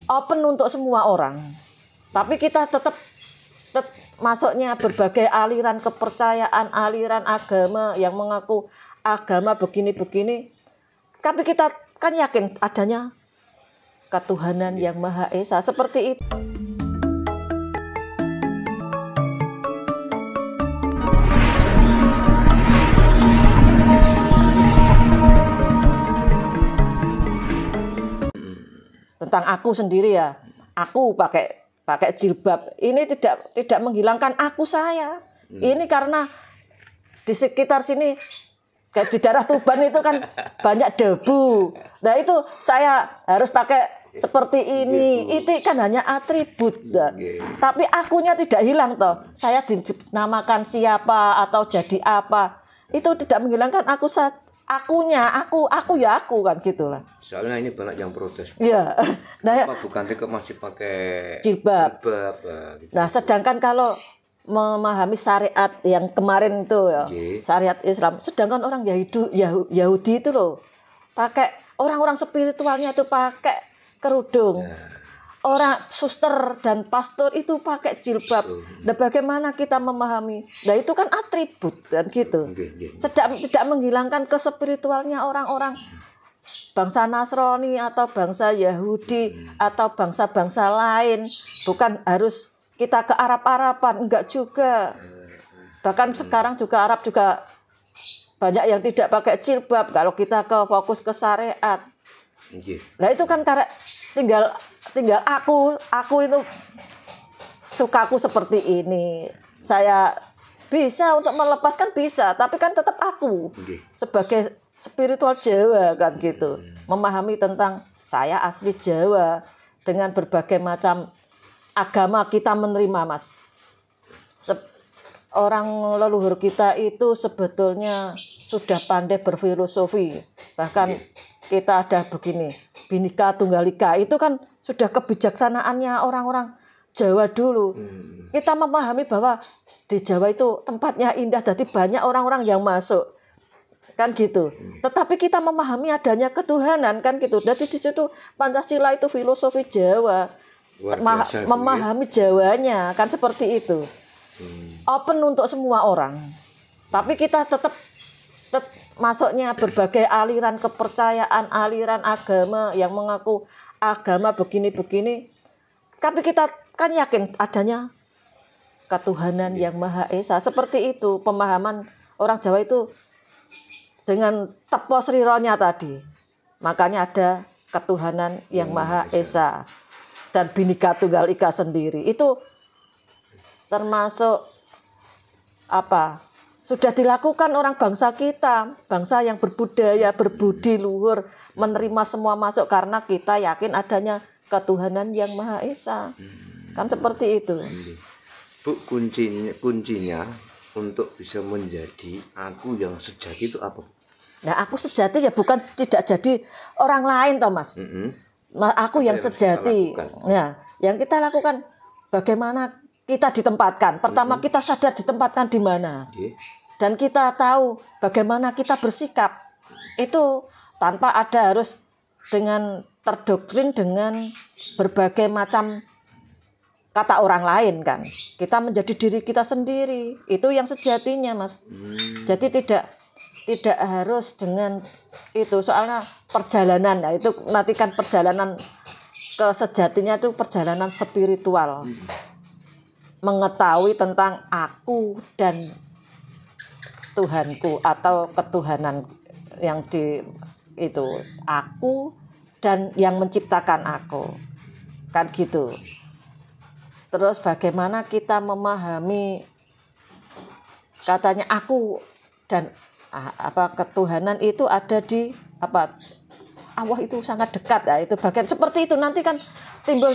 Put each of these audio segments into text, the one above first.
open untuk semua orang. Tapi kita tetap masuknya berbagai aliran kepercayaan, aliran agama yang mengaku agama begini-begini. Tapi kita kan yakin adanya ketuhanan yang Maha Esa seperti itu. Tentang aku sendiri ya, aku pakai jilbab ini tidak menghilangkan aku saya. Ini karena di sekitar sini kayak di daerah Tuban itu kan banyak debu. Nah itu saya harus pakai seperti ini. Itu kan hanya atribut. Tapi akunya tidak hilang toh. Saya dinamakan siapa atau jadi apa. Itu tidak menghilangkan akunya, aku ya aku kan gitulah. Soalnya ini banyak yang protes. Iya. Nah, bukan kok masih pakai jilbab. Gitu. Nah, sedangkan kalau memahami syariat yang kemarin itu ya, syariat Islam, sedangkan orang Yahudi itu loh, pakai orang-orang spiritualnya itu pakai kerudung. Orang suster dan pastor itu pakai jilbab. Nah, bagaimana kita memahami? Nah, itu kan atribut dan gitu. Tidak menghilangkan kespiritualnya orang-orang bangsa Nasrani atau bangsa Yahudi atau bangsa-bangsa lain. Bukan harus kita ke Arab-Araban, enggak juga. Bahkan sekarang juga Arab juga banyak yang tidak pakai jilbab kalau kita fokus ke syariat. Nah, itu kan karena tinggal aku itu sukaku seperti ini. Saya bisa untuk melepaskan bisa, tapi kan tetap aku sebagai spiritual Jawa kan gitu. Memahami tentang saya asli Jawa dengan berbagai macam agama kita menerima, Mas. Orang leluhur kita itu sebetulnya sudah pandai berfilosofi. Bahkan kita ada begini, Bhinneka Tunggal Ika itu kan sudah kebijaksanaannya orang-orang Jawa dulu. Kita memahami bahwa di Jawa itu tempatnya indah, jadi banyak orang-orang yang masuk. Kan gitu. Tetapi kita memahami adanya ketuhanan kan gitu. Jadi di situ Pancasila itu filosofi Jawa. Memahami Jawanya kan seperti itu. Open untuk semua orang. Tapi kita tetap masuknya berbagai aliran kepercayaan, aliran agama yang mengaku agama begini-begini. Tapi kita kan yakin adanya ketuhanan yang Maha Esa. Seperti itu pemahaman orang Jawa itu dengan tepo srironya tadi. Makanya ada ketuhanan yang Maha Esa dan Bhinneka Tunggal Ika sendiri. Itu termasuk apa? Sudah dilakukan orang bangsa kita, bangsa yang berbudaya, berbudi luhur, menerima semua masuk karena kita yakin adanya ketuhanan yang Maha Esa. Kan seperti itu. Bu, kuncinya untuk bisa menjadi aku yang sejati itu apa? Nah, aku sejati ya bukan tidak jadi orang lain toh, Mas. Aku yang sejati. Ya, yang kita lakukan bagaimana kita ditempatkan. Pertama kita sadar ditempatkan di mana. Dan kita tahu bagaimana kita bersikap. Itu tanpa ada harus dengan terdoktrin dengan berbagai macam kata orang lain kan. Kita menjadi diri kita sendiri. Itu yang sejatinya, Mas. Jadi tidak harus dengan itu. Soalnya perjalanan, nah itu nanti kan perjalanan ke sejatinya itu perjalanan spiritual. Mengetahui tentang aku dan Tuhanku atau ketuhanan yang di itu aku dan yang menciptakan aku kan gitu. Terus bagaimana kita memahami katanya aku dan ketuhanan itu ada di Allah itu sangat dekat ya, itu bagian seperti itu. Nanti kan timbul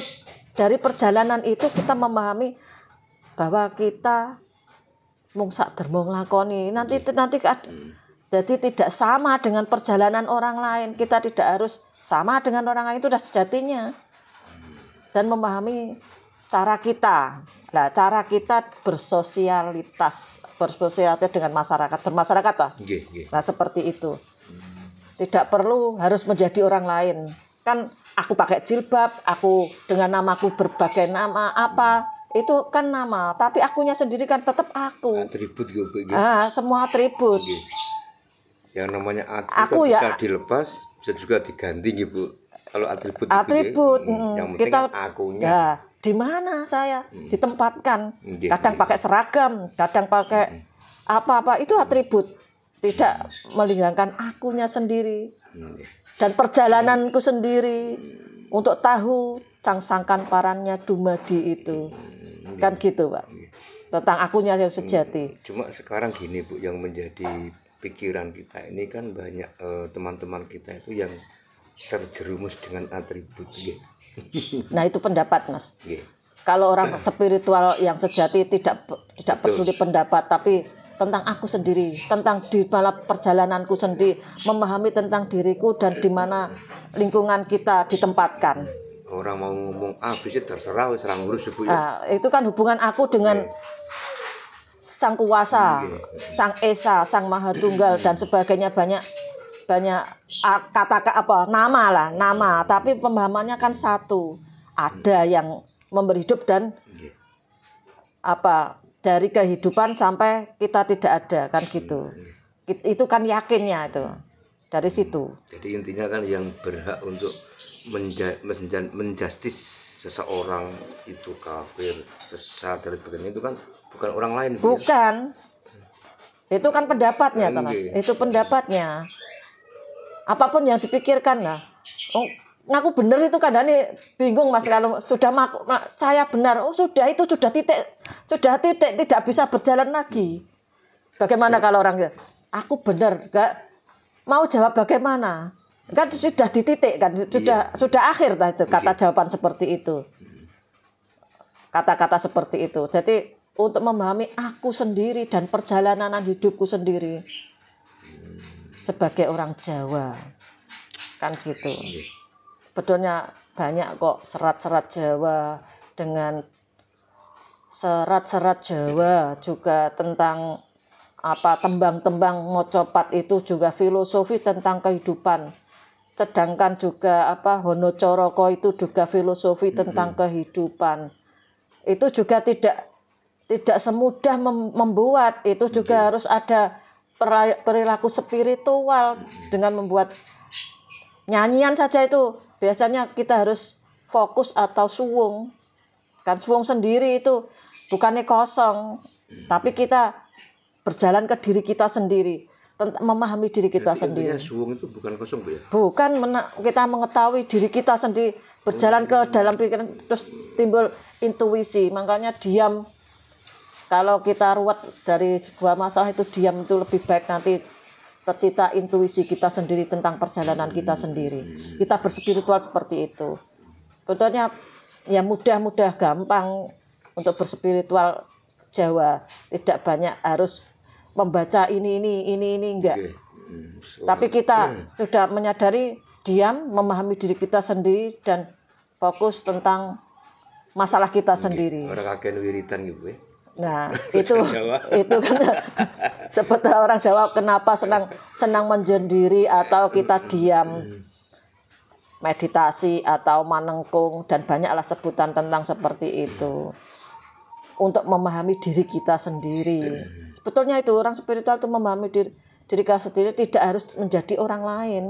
dari perjalanan itu kita memahami bahwa kita mung sak dermo nglakoni nanti jadi tidak sama dengan perjalanan orang lain. Kita tidak harus sama dengan orang lain, itu sudah sejatinya. Dan memahami cara kita. Nah, cara kita bersosialitas dengan masyarakat, bermasyarakat lah. Nah, seperti itu. Tidak perlu harus menjadi orang lain. Kan aku pakai jilbab, aku dengan namaku berbagai nama apa, itu kan nama, tapi akunya sendiri kan tetap aku. Atribut gitu. Semua atribut. Yang namanya atribut kan bisa dilepas, bisa juga diganti gitu. Kalau atribut yang penting kita akunya. Ya, di mana saya ditempatkan? Kadang pakai seragam, kadang pakai apa-apa, itu atribut. Tidak meninggalkan akunya sendiri. Dan perjalananku sendiri untuk tahu sangkan parannya dumadi itu. Kan gitu, Pak. Tentang akunya yang sejati. Cuma sekarang gini, Bu, yang menjadi pikiran kita ini kan banyak teman-teman kita itu yang terjerumus dengan atribut. Nah, itu pendapat, Mas. Kalau orang spiritual yang sejati tidak peduli pendapat, tapi tentang aku sendiri, tentang di mana perjalananku sendiri, memahami tentang diriku dan di mana lingkungan kita ditempatkan. Orang mau ngomong bisa terserah, serang urus ya. Itu kan hubungan aku dengan Sang Kuasa, Sang Esa, Sang Maha Tunggal dan sebagainya, banyak kata nama, tapi pemahamannya kan satu. Ada yang memberi hidup dan dari kehidupan sampai kita tidak ada, kan gitu. Itu kan yakinnya itu dari situ. Jadi intinya kan yang berhak untuk menjustis seseorang itu kafir, sesat dan sebagainya itu kan bukan orang lain. Bukan. Itu kan pendapatnya, Mas. Itu pendapatnya. Apapun yang dipikirkan lah. Ngaku benar itu kadang bingung, Mas, kalau sudah saya benar. Sudah titik tidak bisa berjalan lagi. Bagaimana kalau orang aku benar, enggak mau jawab bagaimana? Kan sudah di titik kan, sudah akhir itu kata jawaban seperti itu. Kata-kata seperti itu. Jadi untuk memahami aku sendiri dan perjalanan hidupku sendiri sebagai orang Jawa, kan gitu. Sebetulnya banyak kok serat-serat Jawa, dengan serat-serat Jawa juga tentang tembang-tembang mocopat itu juga filosofi tentang kehidupan. Sedangkan juga Honocoroko itu juga filosofi tentang kehidupan. Itu juga tidak semudah membuat, itu juga harus ada perilaku spiritual dengan membuat nyanyian saja itu. Biasanya kita harus fokus atau suwung. Kan suwung sendiri itu bukannya kosong, tapi kita berjalan ke diri kita sendiri, memahami diri kita sendiri. Suwung itu bukan kosong, Bu, ya? Bukan, kita mengetahui diri kita sendiri, berjalan ke dalam pikiran, terus timbul intuisi. Makanya diam. Kalau kita ruwet dari sebuah masalah itu diam itu lebih baik, nanti tercipta intuisi kita sendiri tentang perjalanan kita sendiri. Kita berspiritual seperti itu. Contohnya ya mudah gampang untuk berspiritual Jawa. Tidak banyak harus membaca ini enggak. Tapi kita sudah menyadari, diam, memahami diri kita sendiri dan fokus tentang masalah kita sendiri. Orang kakek wiritan gitu ya. Nah, itu kan sebetulnya orang Jawa kenapa senang menyendiri atau kita diam, meditasi atau manengkung, dan banyaklah sebutan tentang seperti itu untuk memahami diri kita sendiri. Sebetulnya itu orang spiritual itu memahami diri kita sendiri, tidak harus menjadi orang lain.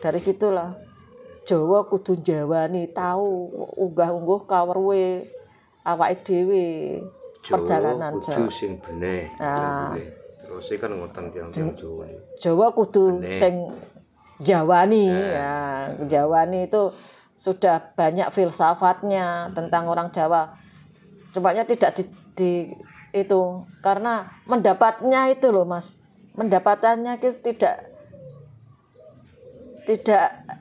Dari situlah Jawa kudu njawani, tahu unggah-ungguh kaweruhe awake dhewe. Perjalanan Jawa kudu sing bener. Terus kan ngoten tiyang Jawa. Jawa kudu sing jawani. Ya, jawani itu sudah banyak filsafatnya tentang orang Jawa. Cumanya tidak itu karena mendapatnya itu loh, Mas. Mendapatannya itu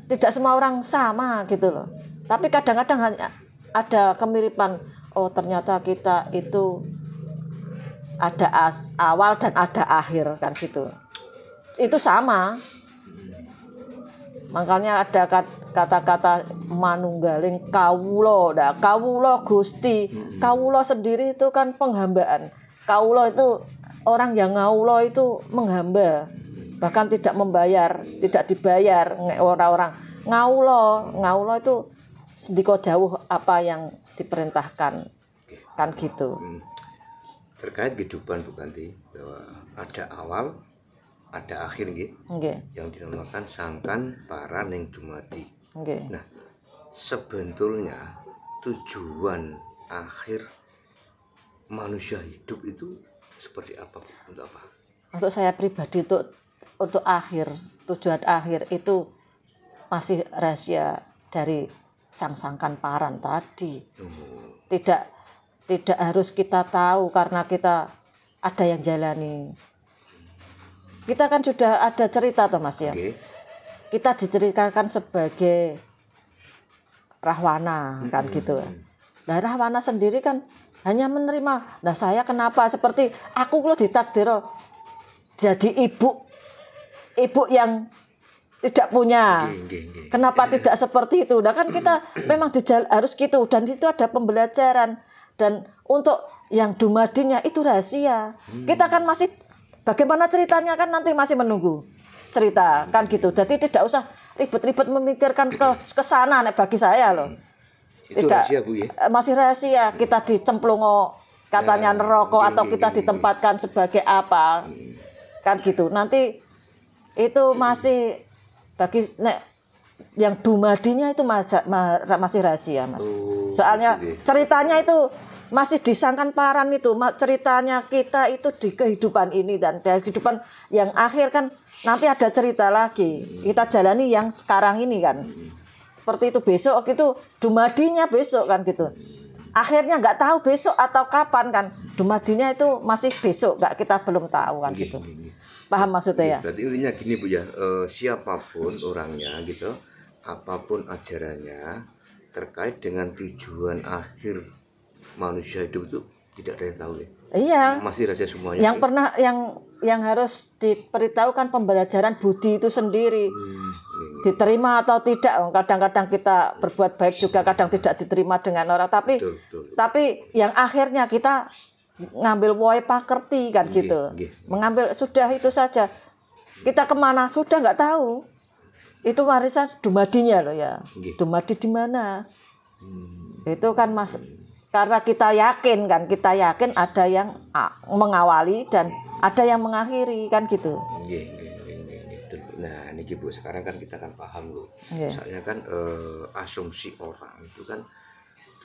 tidak semua orang sama gitu loh. Tapi kadang-kadang hanya ada kemiripan. Oh, ternyata kita itu ada awal dan ada akhir, kan gitu. Itu sama. Makanya ada kata-kata manunggaling kawula. Nah, kawula Gusti. Kawula sendiri itu kan penghambaan. Kawula itu orang yang ngawula itu menghamba. Bahkan tidak membayar, tidak dibayar. Orang-orang ngaulo itu sendika dawuh apa yang diperintahkan kan gitu. Terkait kehidupan Bu Kanti, bahwa ada awal, ada akhir nggih. Yang dinamakan sangkan paran ning dumadi. Nah, sebetulnya tujuan akhir manusia hidup itu seperti apa, Bu? Untuk apa? Untuk saya pribadi untuk akhir, tujuan akhir itu masih rahasia dari sang sangkan paran tadi. Tidak harus kita tahu karena kita ada yang jalani. Kita kan sudah ada cerita toh Mas ya. Kita diceritakan sebagai Rahwana kan gitu. Nah Rahwana sendiri kan hanya menerima. Nah saya kenapa seperti aku kalau ditakdir jadi ibu yang tidak punya. Kenapa tidak seperti itu? Nah kan kita memang harus gitu dan itu ada pembelajaran. Dan untuk yang dumadinya itu rahasia. Kita kan masih bagaimana ceritanya kan nanti masih menunggu cerita kan gitu. Jadi tidak usah ribet-ribet memikirkan ke sana bagi saya loh. Itu tidak rahasia, Bu ya? Masih rahasia. Kita dicemplung katanya neraka atau kita ditempatkan sebagai apa kan gitu. Nanti itu masih bagi yang dumadinya itu masih rahasia Mas. Soalnya ceritanya itu masih disangkan paran itu ceritanya kita itu di kehidupan ini dan dari kehidupan yang akhir kan nanti ada cerita lagi kita jalani yang sekarang ini kan seperti itu. Besok itu dumadinya besok kan gitu, akhirnya nggak tahu besok atau kapan kan, dumadinya itu masih besok nggak, kita belum tahu kan gitu. Paham maksudnya ya? Berarti intinya gini Bu ya, siapapun orangnya gitu, apapun ajarannya terkait dengan tujuan akhir manusia hidup itu tidak ada yang tahu ya. Iya. Masih rahasia semuanya. Yang pernah yang harus diberitahukan pembelajaran budi itu sendiri. Diterima atau tidak. Kadang-kadang kita berbuat baik juga, kadang tidak diterima dengan orang. Tapi tapi yang akhirnya kita ngambil woe pakerti kan gitu. Mengambil sudah itu saja. Kita kemana sudah nggak tahu. Itu warisan dumadinya loh ya. Dumadi di mana? Itu kan Mas. Karena kita yakin ada yang mengawali dan ada yang mengakhiri kan gitu. Nah ini Bu, sekarang kan kita kan paham loh. Misalnya kan asumsi orang itu kan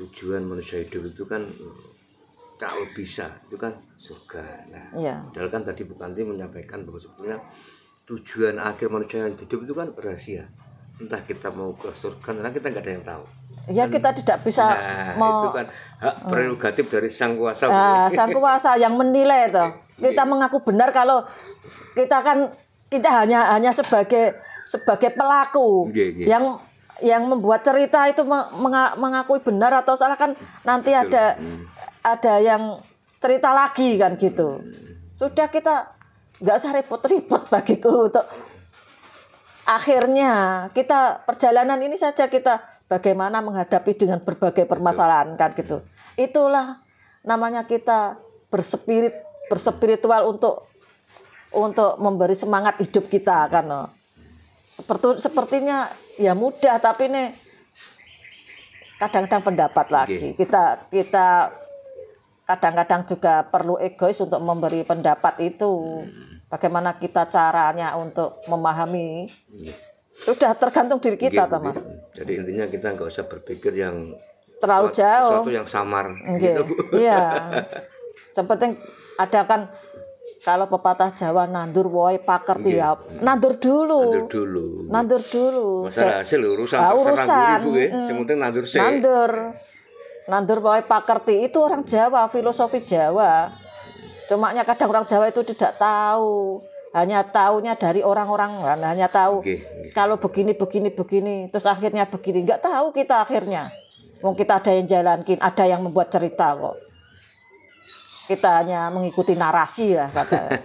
tujuan manusia hidup itu kan kalau bisa itu kan surga. Nah padahal kan tadi Bu Kanti menyampaikan bahwa sebetulnya tujuan akhir manusia hidup itu kan rahasia. Entah kita mau ke surga, karena kita nggak ada yang tahu. Ya kan, kita tidak bisa itu kan hak prerogatif dari sang kuasa. Sang kuasa yang menilai itu. Kita mengaku benar kalau kita hanya sebagai pelaku yang membuat cerita itu mengakui benar atau salah kan nanti ada yang cerita lagi kan gitu. Sudah kita nggak usah repot-repot bagiku untuk akhirnya kita perjalanan ini saja kita bagaimana menghadapi dengan berbagai permasalahan kan gitu. Itulah namanya kita berspiritual untuk memberi semangat hidup kita kan. Sepertinya ya mudah tapi ini kadang-kadang pendapat lagi. Kita kadang-kadang juga perlu egois untuk memberi pendapat itu. Bagaimana kita caranya untuk memahami, sudah tergantung diri kita, Mas. Jadi intinya kita nggak usah berpikir yang terlalu jauh, sesuatu yang samar. Gitu. Iya. Sepenting ada kan kalau pepatah Jawa nandur woe pakerti ya, nandur dulu. Masalah hasil urusan. Yang penting nandur sih. Nandur woe pakerti itu orang Jawa, filosofi Jawa. Cumanya kadang orang Jawa itu tidak tahu, hanya taunya dari orang-orang kan, hanya tahu kalau begini, terus akhirnya begini, nggak tahu kita akhirnya. Wong kita ada yang jalankin, ada yang membuat cerita kok. Kita hanya mengikuti narasi lah kata.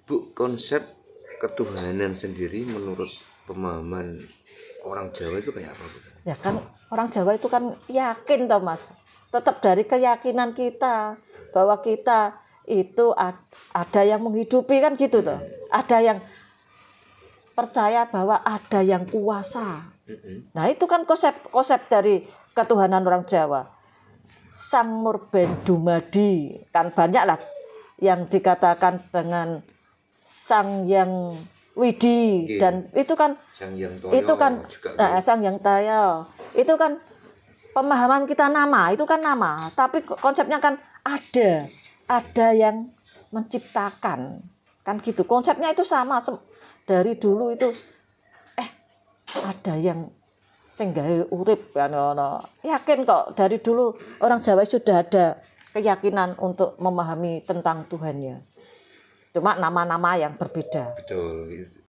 Bu, konsep ketuhanan sendiri menurut pemahaman orang Jawa itu kayak apa, Bu? Ya kan orang Jawa itu kan yakin toh Mas. Tetap dari keyakinan kita bahwa kita itu ada yang menghidupi kan gitu toh. Ada yang percaya bahwa ada yang kuasa. Nah itu kan konsep dari ketuhanan orang Jawa. Sang Murben Dumadi, kan banyak lah yang dikatakan dengan Sang Yang Widi, dan itu kan Sang Yang Toyo, itu kan Sang Yang Toyo, itu kan pemahaman kita nama, itu kan nama, tapi konsepnya kan ada yang menciptakan, kan gitu. Konsepnya itu sama dari dulu itu. Ada yang sing gawe urip kan ngono. Yakin kok dari dulu orang Jawa sudah ada keyakinan untuk memahami tentang Tuhannya. Cuma nama-nama yang berbeda. Betul.